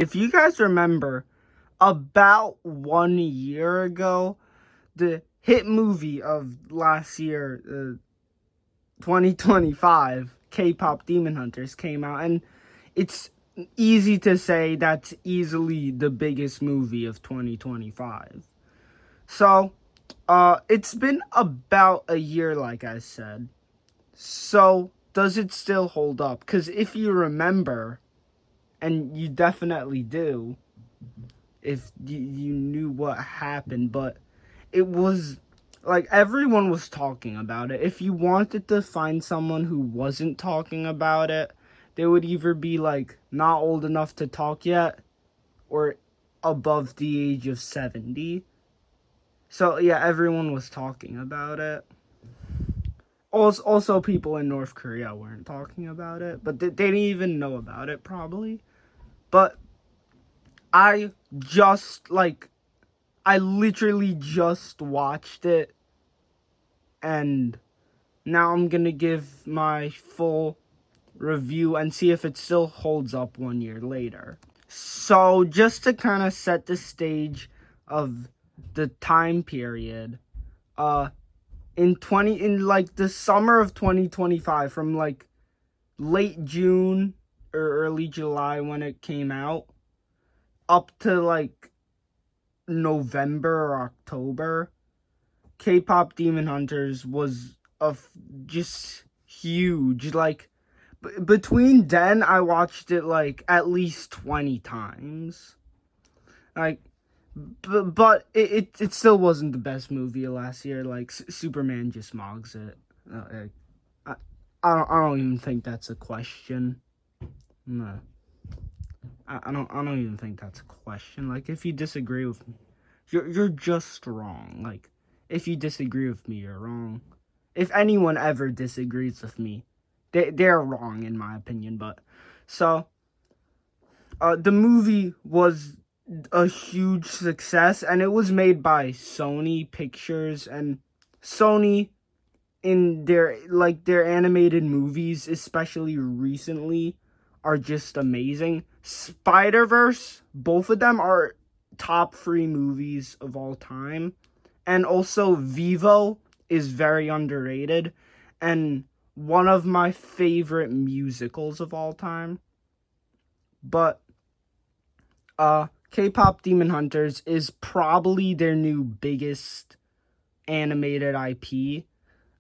If you guys remember, about 1 year ago, the hit movie of last year, 2025, K-pop Demon Hunters came out, and it's easy to say that's easily the biggest movie of 2025. So, it's been about a year, like I said. So, does it still hold up? Because if you remember, and you definitely do, if you knew what happened, but it was like everyone was talking about it. If you wanted to find someone who wasn't talking about it, they would either be like not old enough to talk yet or above the age of 70. So yeah, everyone was talking about it. Also people in North Korea weren't talking about it, but they didn't even know about it probably. But I just like I literally just watched it, and now I'm gonna give my full review and see if it still holds up 1 year later. So, just to kind of set the stage of the time period, in like the summer of 2025, from like late June or early July when it came out, up to like November or October, K-pop Demon Hunters was just huge. Like between then, I watched it like at least 20 times. Like, but it still wasn't the best movie of last year. Like Superman just mogs it. I, I don't even think that's a question. No, I don't even think that's a question. Like, if you disagree with me, you're just wrong. Like, if you disagree with me, you're wrong. If anyone ever disagrees with me, they're wrong in my opinion. But so, the movie was a huge success, and it was made by Sony Pictures, and Sony in their animated movies, especially recently, are just amazing. Spider-Verse, both of them are top 3 movies of all time. And also Vivo is very underrated and one of my favorite musicals of all time. But K-pop Demon Hunters is probably their new biggest animated IP,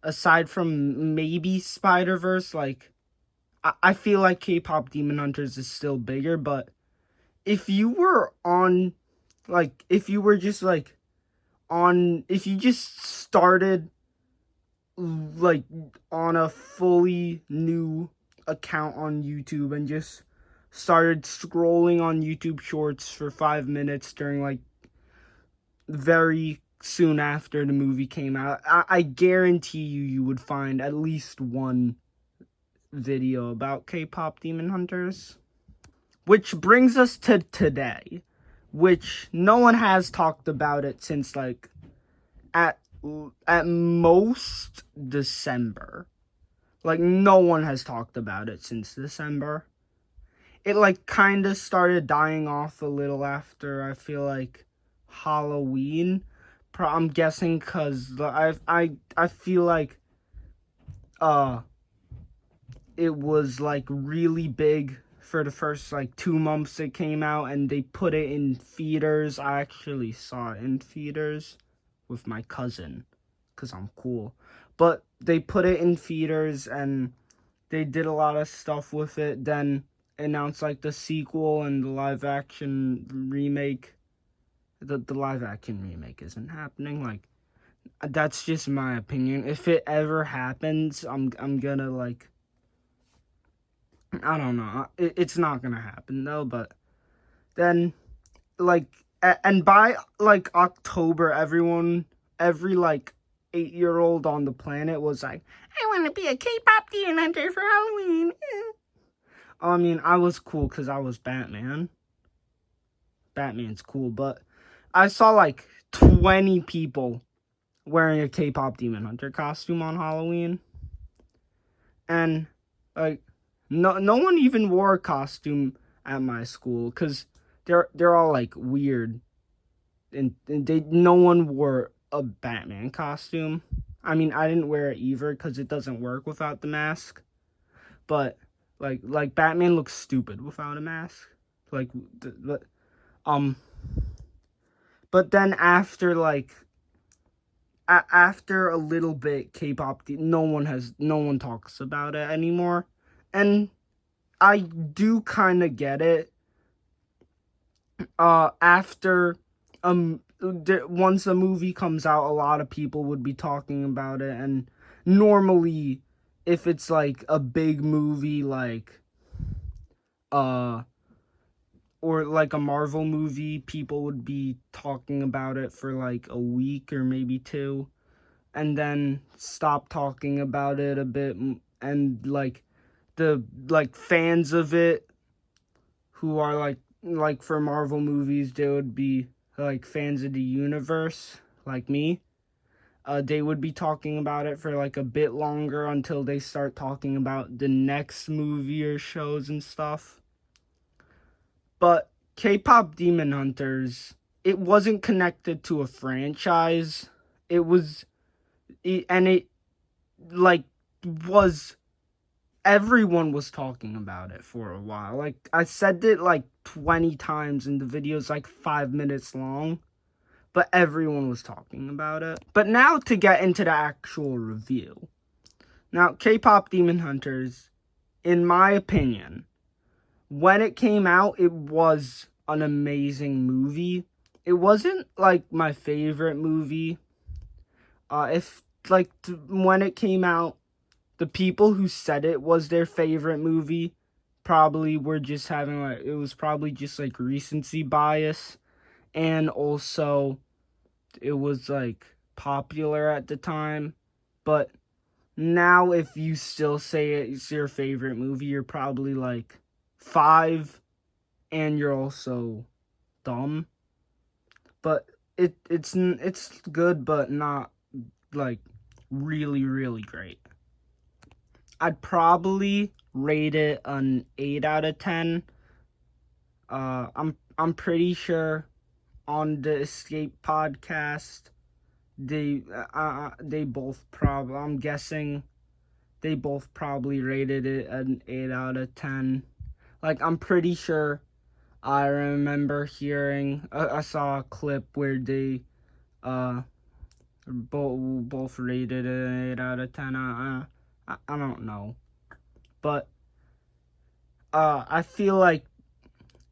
aside from maybe Spider-Verse. Like, I feel like K-pop Demon Hunters is still bigger, but if you were on, like, if you were just like on, if you just started like on a fully new account on YouTube and just started scrolling on YouTube Shorts for 5 minutes during like very soon after the movie came out, I guarantee you would find at least one video about K-pop Demon Hunters. Which brings us to today, which no one has talked about it since like at at most December. Like no one has talked about it since December. It like kind of started dying off a little after, I feel like, Halloween. I'm guessing cuz I feel like uh it was like really big for the first like 2 months it came out, and they put it in theaters. I actually saw it in theaters with my cousin because I'm cool. But they put it in theaters and they did a lot of stuff with it. Then announced like the sequel and the live action remake. The live action remake isn't happening. Like, that's just my opinion. If it ever happens, I'm gonna like, I don't know. It's not gonna happen though. But then like, and by like October, every like 8-year old on the planet was like, I want to be a K-pop demon hunter for Halloween. I mean, I was cool because I was Batman. Batman's cool, but I saw like 20 people wearing a K-pop demon hunter costume on Halloween, and like no one even wore a costume at my school because they're all like weird, and no one wore a Batman costume. I mean, I didn't wear it either because it doesn't work without the mask. But like Batman looks stupid without a mask. Like, um, but then after after a little bit, K-pop, no one talks about it anymore, and I do kind of get it. After once a movie comes out, a lot of people would be talking about it, and normally, if it's like a big movie, like or like a Marvel movie, people would be talking about it for like a week or maybe two, and then stop talking about it a bit, and like the fans of it who are like for Marvel movies, they would be like fans of the universe like me. They would be talking about it for like a bit longer until they start talking about the next movie or shows and stuff. But K-pop Demon Hunters, it wasn't connected to a franchise. It was, and it like was, everyone was talking about it for a while. Like, I said it like 20 times, and the video's like 5 minutes long, but everyone was talking about it. But now to get into the actual review. Now, K-pop Demon Hunters, in my opinion, when it came out, it was an amazing movie. It wasn't like my favorite movie. If like when it came out, the people who said it was their favorite movie probably were just having like, it was probably just like recency bias, and also it was like popular at the time. But now if you still say it's your favorite movie, you're probably like 5, and you're also dumb. But it's good, but not like really really great. I'd probably rate it an 8 out of 10. I'm pretty sure on the Escape podcast, they both probably, I'm guessing they both probably rated it an 8 out of 10. Like, I'm pretty sure I remember hearing, I saw a clip where they both rated it an 8 out of 10. I don't know. But I feel like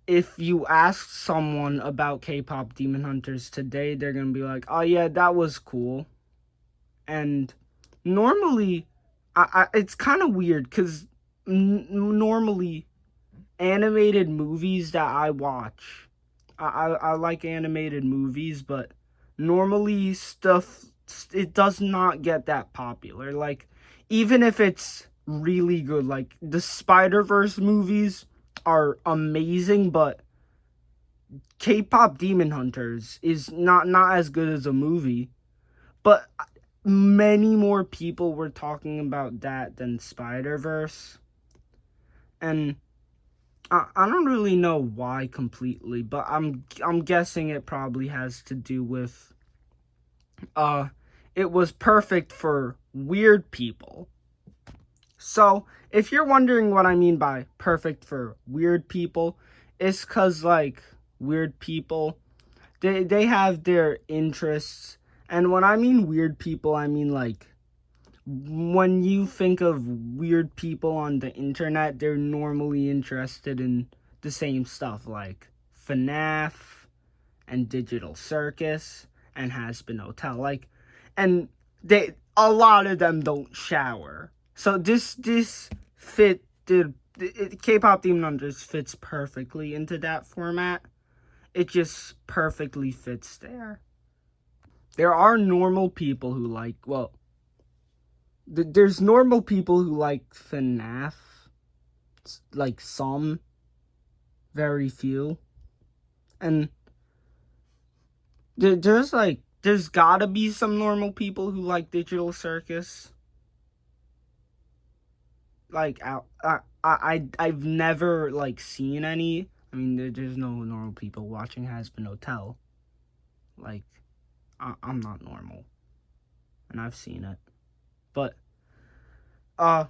if you ask someone about K-pop Demon Hunters today, they're gonna be like, "Oh yeah, that was cool." And normally, it's kind of weird because normally animated movies that I watch, I like animated movies, but normally stuff, it does not get that popular. Like, even if it's really good, like the Spider-Verse movies are amazing, but K-pop Demon Hunters is not as good as a movie. But many more people were talking about that than Spider-Verse, and I don't really know why completely, but I'm guessing it probably has to do with it was perfect for weird people. So, if you're wondering what I mean by perfect for weird people, it's cuz like weird people, they have their interests, and when I mean weird people, I mean like when you think of weird people on the internet, they're normally interested in the same stuff like FNAF and Digital Circus and Hazbin Hotel. Like, and a lot of them don't shower. So this fit the K-pop Demon Hunters fits perfectly into that format. It just perfectly fits there. There are normal people who like, well, there's normal people who like FNAF, like some, very few, and there's gotta be some normal people who like Digital Circus. Like, I've never like seen any. I mean, there's no normal people watching Hazbin Hotel. Like, I'm not normal, and I've seen it. But uh,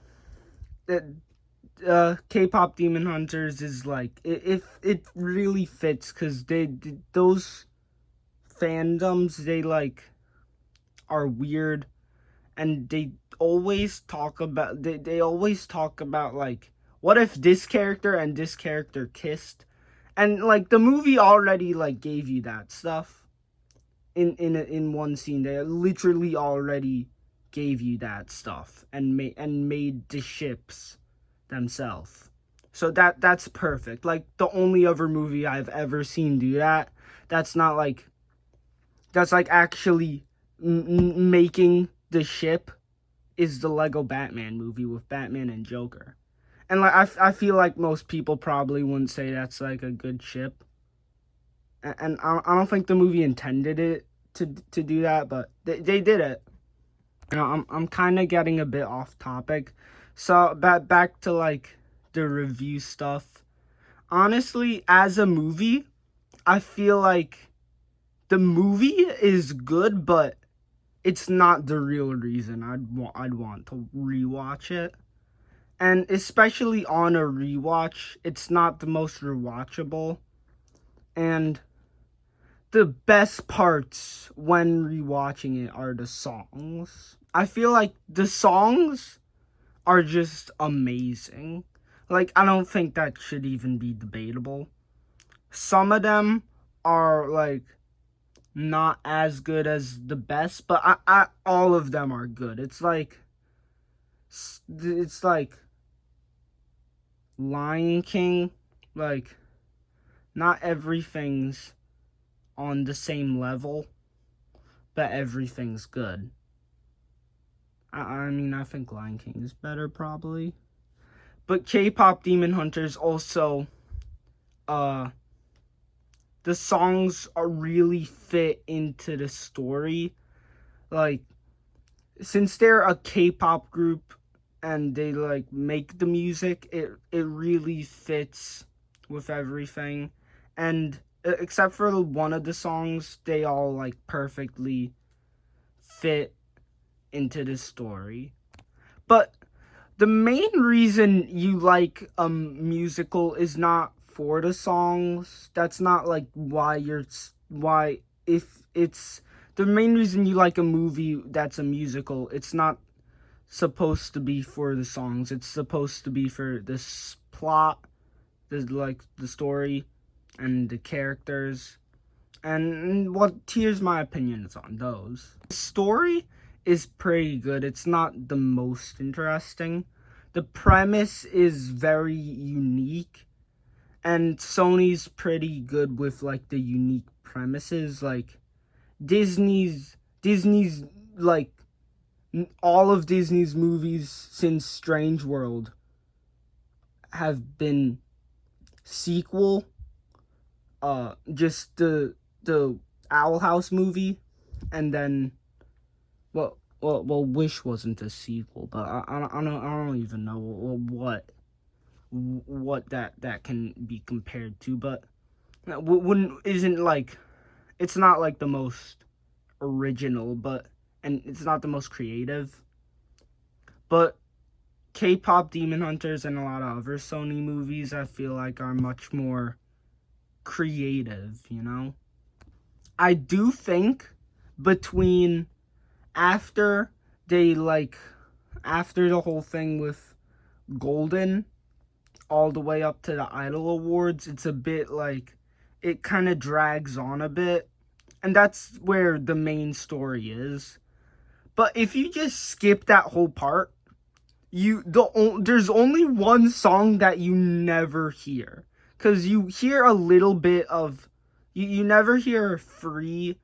K-pop Demon Hunters is like it really fits because those fandoms, they like are weird, and they always talk about like, what if this character and this character kissed, and like the movie already like gave you that stuff in one scene. They literally already gave you that stuff and made the ships themselves. So that's perfect. Like the only other movie I've ever seen do that. That's not like that's like actually making the ship is the Lego Batman movie with Batman and Joker. And like I feel like most people probably wouldn't say that's like a good ship. And I don't think the movie intended it to do that, but they did it. You know, I'm kind of getting a bit off topic. So back to like the review stuff. Honestly, as a movie, I feel like the movie is good, but it's not the real reason I'd want to rewatch it. And especially on a rewatch, it's not the most rewatchable. And the best parts when rewatching it are the songs. I feel like the songs are just amazing. Like, I don't think that should even be debatable. Some of them are like not as good as the best, but I all of them are good. It's like Lion King, like not everything's on the same level, but everything's good. I mean, I think Lion King is better probably. But K-pop Demon Hunters also, uh, the songs are really fit into the story. Like, since they're a K-pop group and they like make the music, it really fits with everything. And except for one of the songs, they all like perfectly fit into the story. But the main reason you like a musical is not for the songs. That's not like why if it's the main reason you like a movie that's a musical, it's not supposed to be for the songs. It's supposed to be for this plot, the story and the characters. And what here's my opinions on those. The story is pretty good. It's not the most interesting. The premise is very unique, and Sony's pretty good with like the unique premises. Like Disney's like all of Disney's movies since Strange World have been sequel. Just the Owl House movie, and then Wish wasn't a sequel, but I don't even know what that can be compared to, but wouldn't isn't like it's not like the most original, but and it's not the most creative, but K-pop Demon Hunters and a lot of other Sony movies I feel like are much more creative, you know? I do think between after they like after the whole thing with Golden all the way up to the Idol Awards, it's a bit like it kind of drags on a bit, and that's where the main story is. But if you just skip that whole part, there's only one song that you never hear, because you hear a little bit of you never hear Free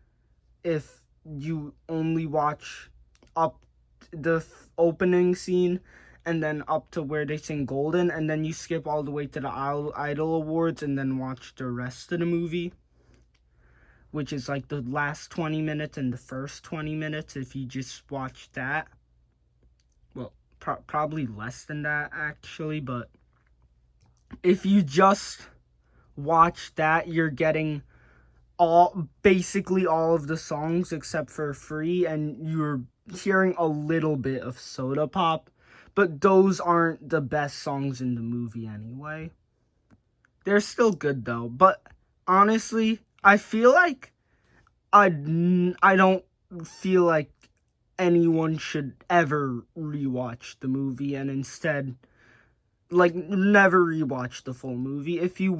if you only watch up the opening scene and then up to where they sing Golden, and then you skip all the way to the Idol Awards and then watch the rest of the movie, which is like the last 20 minutes and the first 20 minutes. If you just watch that, well, probably less than that actually, but if you just watch that, you're getting basically all of the songs except for Free, and you're hearing a little bit of Soda Pop, but those aren't the best songs in the movie anyway. They're still good though, but honestly, I feel like I don't feel like anyone should ever rewatch the movie, and instead, like, never rewatch the full movie. If you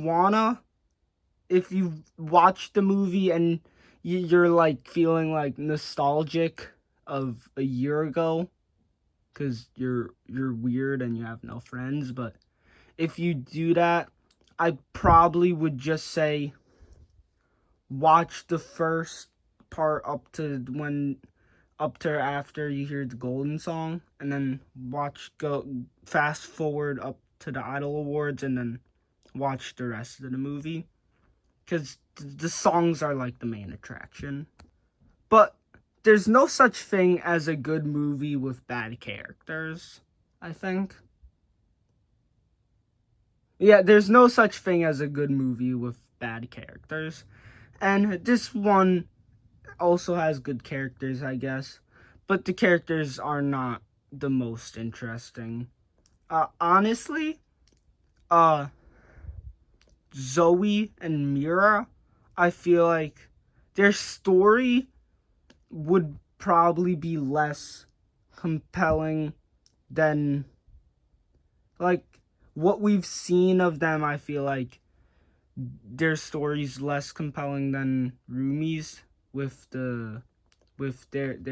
watch the movie and you're like feeling like nostalgic of a year ago because you're weird and you have no friends, but if you do that, I probably would just say watch the first part up to after you hear the Golden Song, and then go fast forward up to the Idol Awards, and then watch the rest of the movie, because the songs are like the main attraction. But there's no such thing as a good movie with bad characters, I think. Yeah, there's no such thing as a good movie with bad characters. And this one also has good characters, I guess. But the characters are not the most interesting. Honestly, uh, Zoe and Mira, I feel like their story would probably be less compelling than, like, what we've seen of them. I feel like their story's less compelling than Rumi's, with their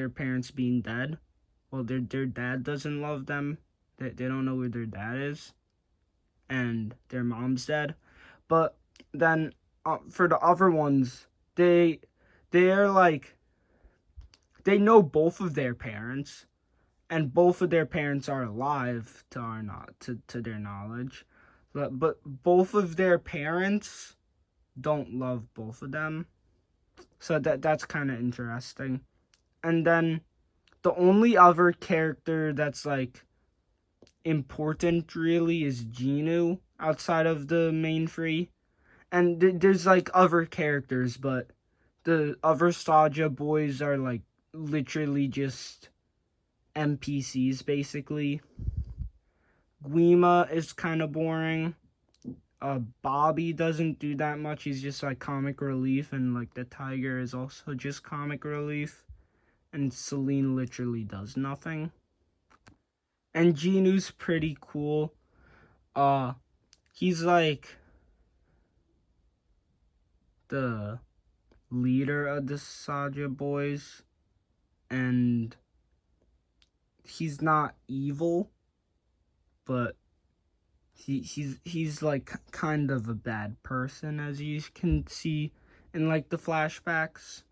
parents being dead. Well, their dad doesn't love them. They don't know where their dad is, and their mom's dead. But then, for the other ones, they're like, they know both of their parents, and both of their parents are alive to their knowledge. But both of their parents don't love both of them. So that's kind of interesting. And then the only other character that's like important really is Genu outside of the main three. And there's like other characters, but the other Saja boys are like literally just NPCs basically. Guima is kind of boring. Bobby doesn't do that much. He's just like comic relief, and like the tiger is also just comic relief. And Celine literally does nothing. And Genu's pretty cool. Uh, he's like the leader of the Saja boys, and he's not evil, but he's like kind of a bad person, as you can see in like the flashbacks.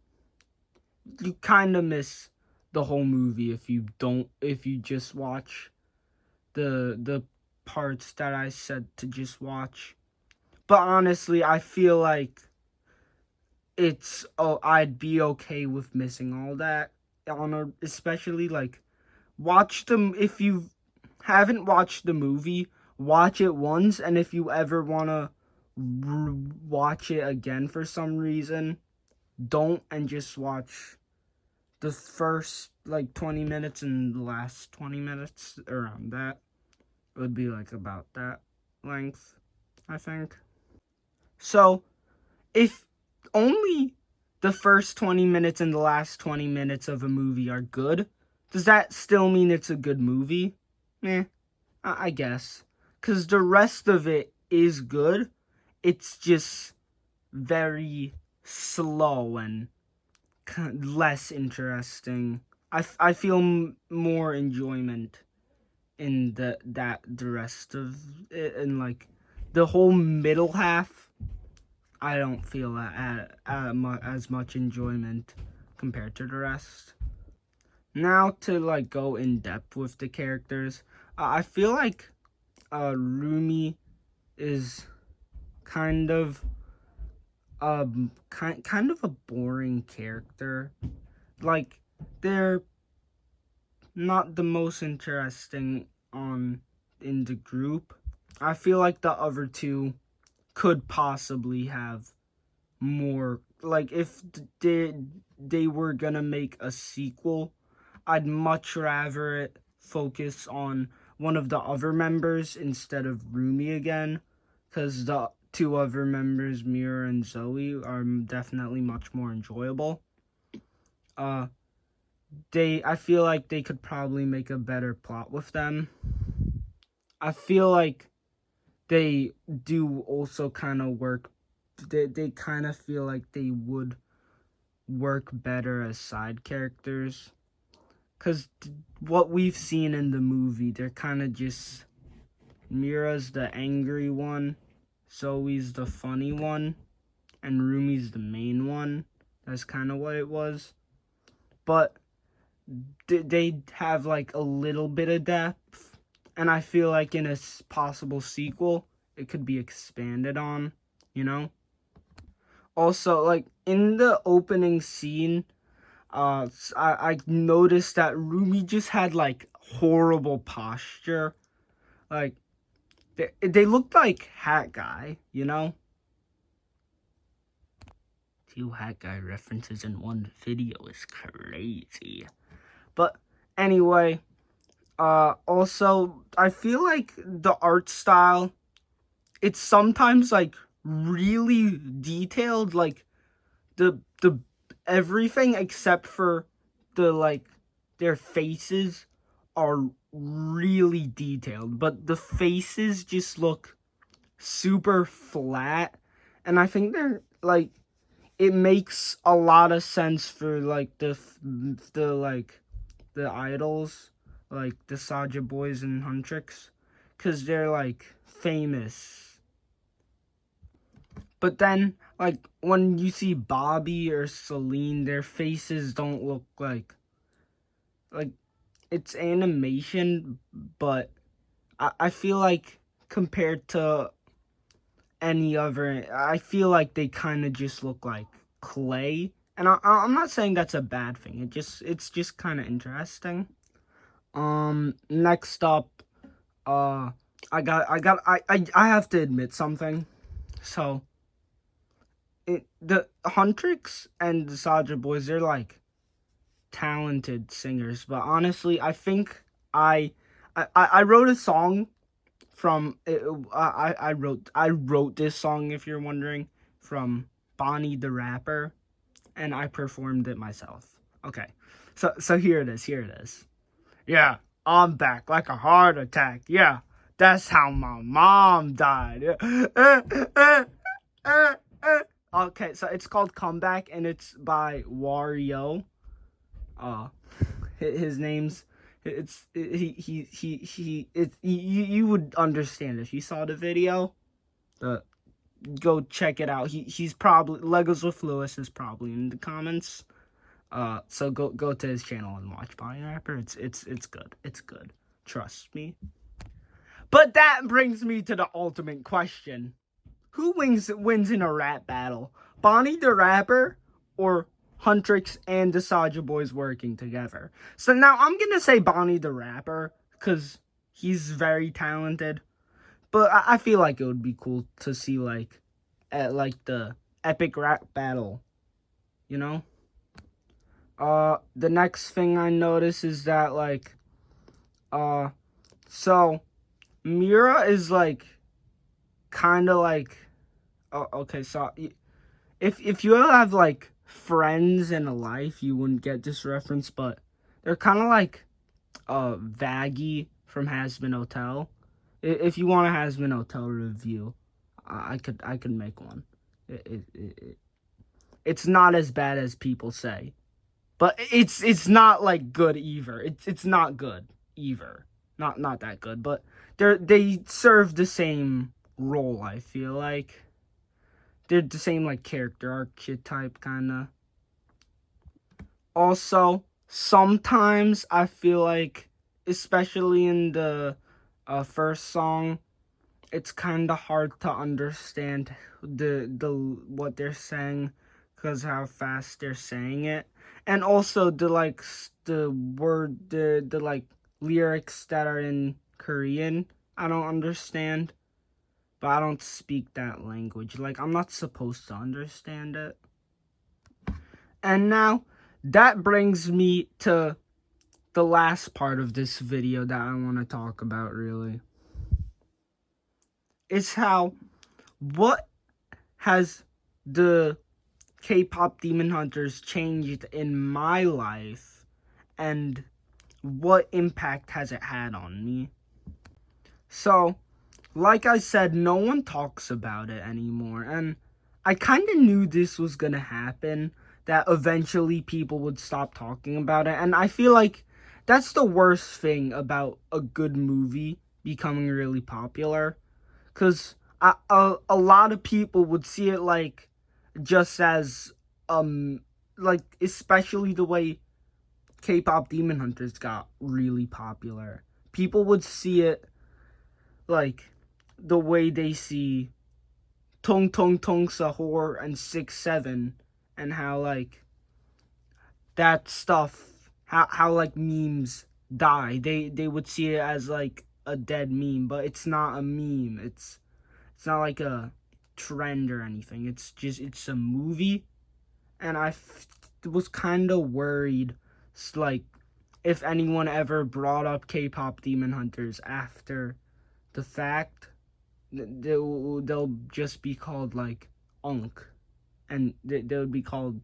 You kind of miss the whole movie if you just watch the parts that I said to just watch. But honestly, I feel like I'd be okay with missing all that, especially like, watch them. If you haven't watched the movie, watch it once, and if you ever want to watch it again for some reason, don't, and just watch the first like 20 minutes and the last 20 minutes. Around that, it would be like about that length, I think. So if only the first 20 minutes and the last 20 minutes of a movie are good, does that still mean it's a good movie? I guess. Because the rest of it is good. It's just very slow and less interesting. I feel more enjoyment in the rest of it, and like the whole middle half. I don't feel as much enjoyment compared to the rest. Now to like go in depth with the characters, I feel like Rumi is kind of kind of a boring character. Like, they're not the most interesting on in the group. I feel like the other two could possibly have more, like, if they were gonna make a sequel, I'd much rather it focus on one of the other members instead of Rumi again, because the two other members, Mira and Zoe, are definitely much more enjoyable. I feel like they could probably make a better plot with them. I feel like they do also kind of work. They kind of feel like they would work better as side characters. Because what we've seen in the movie, they're kind of just. Mira's the angry one, Zoe's the funny one, and Rumi's the main one. That's kind of what it was. But they have like a little bit of depth, and I feel like in a possible sequel, it could be expanded on, you know? Also, like, in the opening scene, I noticed that Rumi just had like horrible posture. Like, they looked like Hat Guy, you know? Two Hat Guy references in one video is crazy. But anyway, also, I feel like the art style, it's sometimes like really detailed, like the everything except for the, like, their faces are really detailed, but the faces just look super flat, and I think they're like, it makes a lot of sense for like the idols, like the Saja Boys and Huntrix, because they're like famous. But then, like, when you see Bobby or Celine, their faces don't look like it's animation, but I feel like compared to any other, I feel like they kind of just look like clay. And I'm not saying that's a bad thing. It's just kind of interesting. Next up, I have to admit something. So, the Huntrix and the Saja Boys, they're like talented singers, but honestly, I think I wrote a song from I wrote this song, if you're wondering, from Bonnie the Rapper, and I performed it myself. Okay, so here it is. Yeah, I'm back like a heart attack. Yeah, that's how my mom died. Okay, so it's called Comeback, and it's by Wario. Uh, his name's you would understand if you saw the video. Go check it out. He's probably Legos with Lewis is probably in the comments. So go to his channel and watch Bonnie Rapper. It's good. It's good. Trust me. But that brings me to the ultimate question: who wins in a rap battle? Bonnie the Rapper or Huntrix and the Saja Boys working together? So now I'm gonna say Bonnie the Rapper because he's very talented. But I feel like it would be cool to see like like the epic rap battle, you know? The next thing I notice is that like so Mira is like kind of like, oh, okay, so if you have like friends in a life, you wouldn't get this reference, but they're kind of like Vaggie from Hazbin Hotel. If you want a Hazbin Hotel review, I could make one. It's not as bad as people say, but it's not like good either. It's not good either. Not that good, but they serve the same role. I feel like they're the same like character archetype kind of. Also, sometimes I feel like, especially in the first song, it's kind of hard to understand the what they're saying because how fast they're saying it, and also the like the like lyrics that are in Korean, I don't understand. but I don't speak that language. Like, I'm not supposed to understand it. And now, that brings me to the last part of this video that I want to talk about, really. Is how, what has the K-pop Demon Hunters changed in my life, and what impact has it had on me? So, like I said, no one talks about it anymore, and I kind of knew this was gonna happen, that eventually people would stop talking about it, and I feel like that's the worst thing about a good movie becoming really popular, because a lot of people would see it like just as like, especially the way K-pop Demon Hunters got really popular. People would see it like the way they see Tong Tong Tong Sahur and 6-7, and how like that stuff, how like memes die. They would see it as like a dead meme, but it's not a meme. It's not like a trend or anything. It's a movie, and was kind of worried, like, if anyone ever brought up K-pop Demon Hunters after the fact, they'll just be called like unk, and they would be called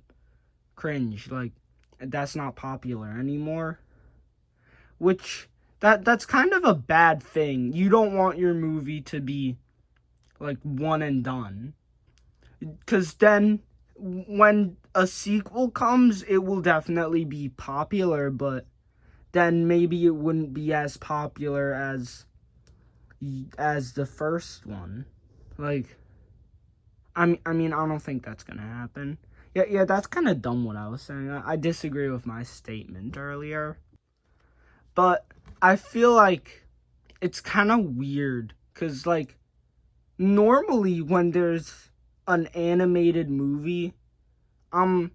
cringe. Like, that's not popular anymore, which that's kind of a bad thing. You don't want your movie to be like one and done, because then when a sequel comes, it will definitely be popular, but then maybe it wouldn't be as popular as the first one. Like, I mean, I don't think that's gonna happen. Yeah, that's kind of dumb what I was saying. I disagree with my statement earlier. But I feel like it's kind of weird, because, like, normally when there's an animated movie, no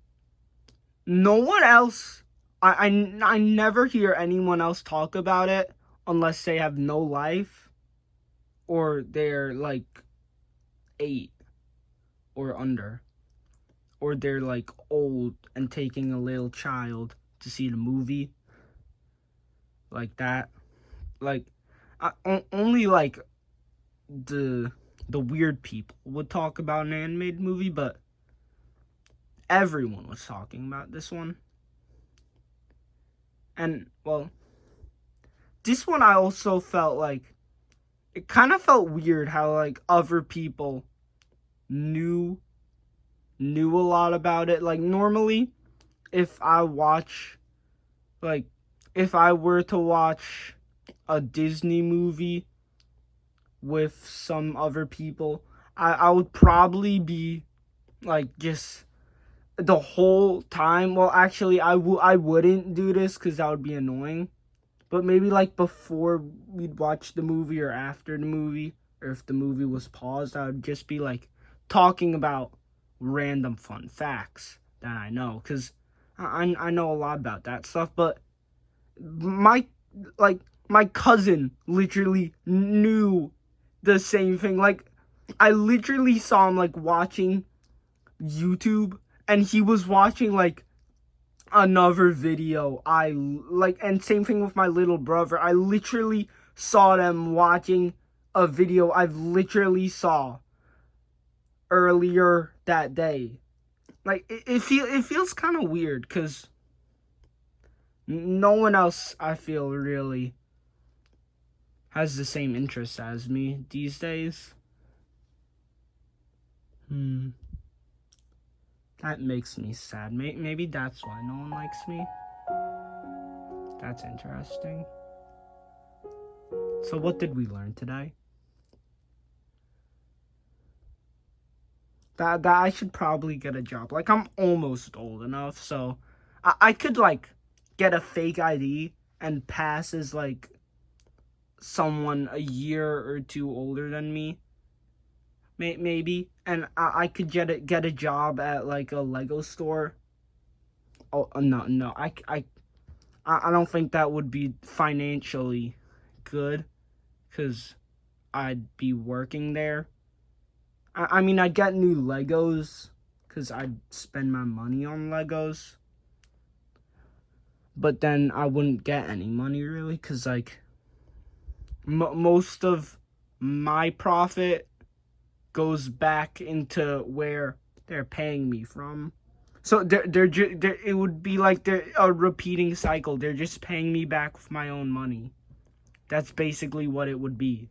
one else, I never hear anyone else talk about it unless they have no life, or they're like 8 or under, or they're like old and taking a little child to see the movie, like that. Like, only like the weird people would talk about an animated movie, but everyone was talking about this one. And, well, this one I also felt like, it kind of felt weird how like other people knew a lot about it. Like, normally, if I watch, like, if I were to watch a Disney movie with some other people, I would probably be like, just the whole time. Well, actually, I wouldn't do this because that would be annoying. But maybe like before we'd watch the movie, or after the movie, or if the movie was paused, I would just be like talking about random fun facts that I know, because I know a lot about that stuff. But my my cousin literally knew the same thing. Like, I literally saw him like watching YouTube, and he was watching like another video I like, and same thing with my little brother. I literally saw them watching a video I've literally saw earlier that day. Like, it feels kind of weird, because no one else, I feel, really has the same interest as me these days. That makes me sad. Maybe that's why no one likes me. That's interesting. So what did we learn today? That I should probably get a job. Like, I'm almost old enough, so I could like get a fake ID and pass as like someone a year or two older than me. Maybe, and I could get a job at like a Lego store. Oh, no, I don't think that would be financially good, because I'd be working there. I mean, I'd get new Legos because I'd spend my money on Legos. But then I wouldn't get any money really because, like, most of my profit goes back into where they're paying me from. So it would be like they're a repeating cycle. They're just paying me back with my own money. That's basically what it would be.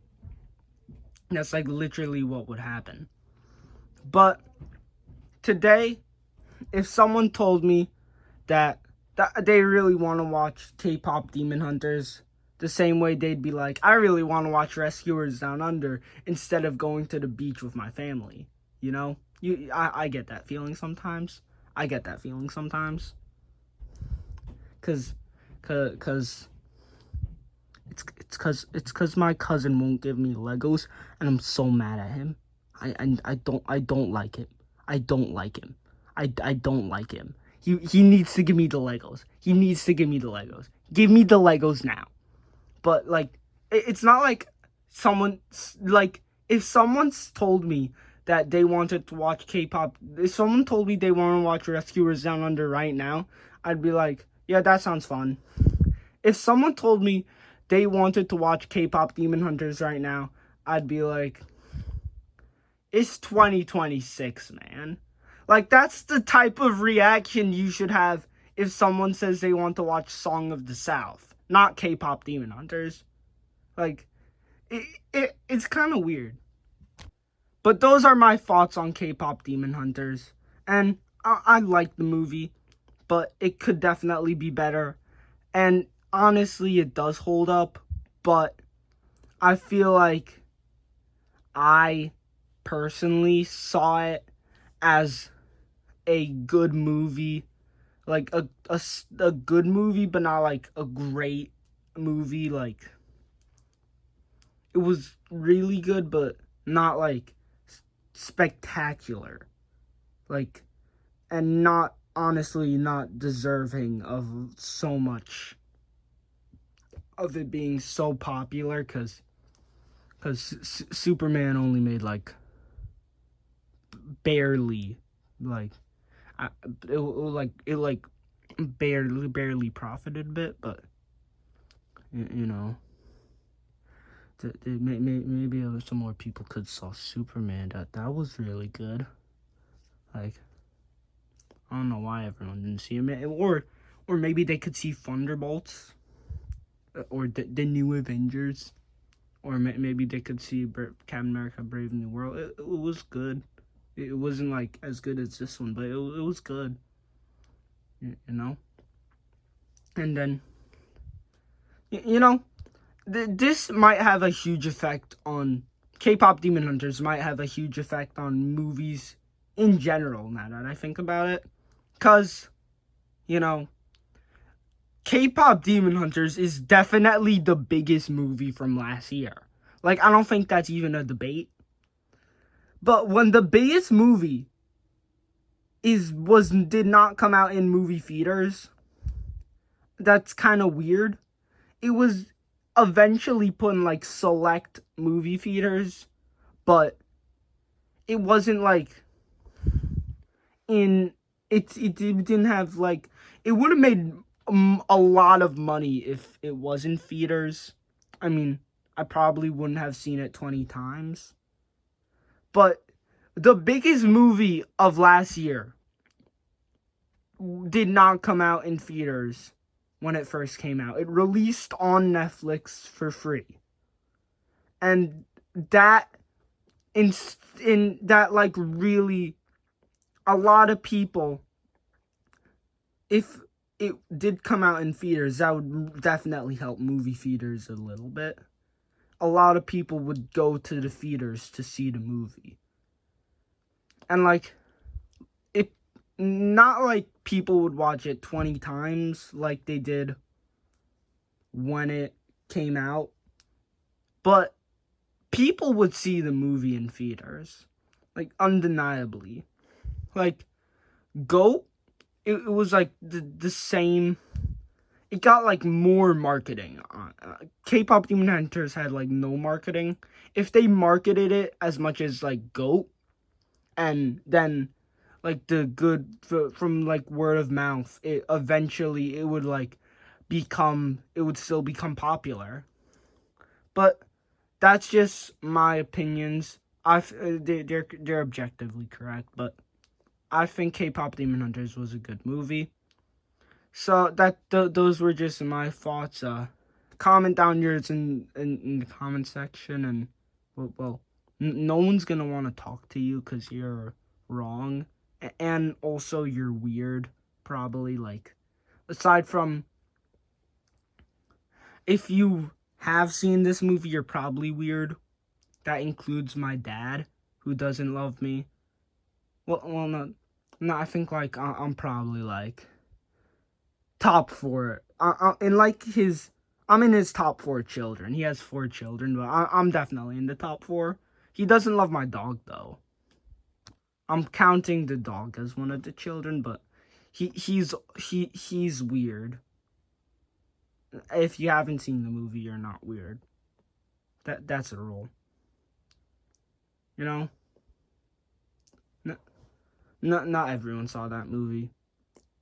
That's like literally what would happen. But today, if someone told me that they really want to watch K-pop Demon Hunters, the same way they'd be like, I really want to watch Rescuers Down Under instead of going to the beach with my family. You know? I get that feeling sometimes. Cause it's cause my cousin won't give me Legos, and I'm so mad at him. I don't like him. I don't like him. I don't like him. He needs to give me the Legos. He needs to give me the Legos. Give me the Legos now. But like, it's not like if someone's told me that they wanted to watch K-pop, if someone told me they want to watch Rescuers Down Under right now, I'd be like, yeah, that sounds fun. If someone told me they wanted to watch K-pop Demon Hunters right now, I'd be like, it's 2026, man. Like, that's the type of reaction you should have if someone says they want to watch Song of the South, not K-pop Demon Hunters. Like, it's kind of weird. But those are my thoughts on K-pop Demon Hunters. And I like the movie, but it could definitely be better. And honestly, it does hold up, but I feel like I personally saw it as a good movie. Like a good movie, but not like a great movie. Like, it was really good, but not like spectacular. Like, and not, honestly, not deserving of so much of it being so popular, because Superman only made like barely, like, it barely profited a bit, but you know, maybe some more people could saw Superman. That was really good. Like, I don't know why everyone didn't see him, or maybe they could see Thunderbolts, or the new Avengers, or maybe they could see Captain America: Brave New World. It was good. It wasn't like as good as this one, but it was good. You know, and then you know, this might have a huge effect on K-pop Demon Hunters. Might have a huge effect on movies in general. Now that I think about it, because you know, K-pop Demon Hunters is definitely the biggest movie from last year. Like, I don't think that's even a debate. But when the biggest movie did not come out in movie theaters, that's kind of weird. It was eventually put in like select movie theaters, but it wasn't like it didn't have like, it would have made a lot of money if it was in theaters. I mean, I probably wouldn't have seen it 20 times. But the biggest movie of last year did not come out in theaters when it first came out. It released on Netflix for free. And that in that, like, really, a lot of people, if it did come out in theaters, that would definitely help movie theaters a little bit. A lot of people would go to the theaters to see the movie. And like, it, not like people would watch it 20 times like they did when it came out, but people would see the movie in theaters, like, undeniably. Like, GOAT, it was like the same. it got like more marketing. K-pop Demon Hunters had like no marketing. If they marketed it as much as like GOAT, and then like the good from like word of mouth, it eventually it would like it would still become popular. But that's just my opinions. They're objectively correct, but I think K-pop Demon Hunters was a good movie. So those were just my thoughts. Comment down yours in the comment section, and no one's gonna want to talk to you because you're wrong, and also you're weird. Probably like, aside from, if you have seen this movie, you're probably weird. That includes my dad, who doesn't love me. Well, no, no. I think like I'm probably like top four. In like I'm in his top four children. He has four children, but I'm definitely in the top four. He doesn't love my dog though. I'm counting the dog as one of the children, but he's weird. If you haven't seen the movie, you're not weird. That's a rule. You know, not everyone saw that movie.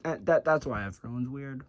That's why everyone's weird.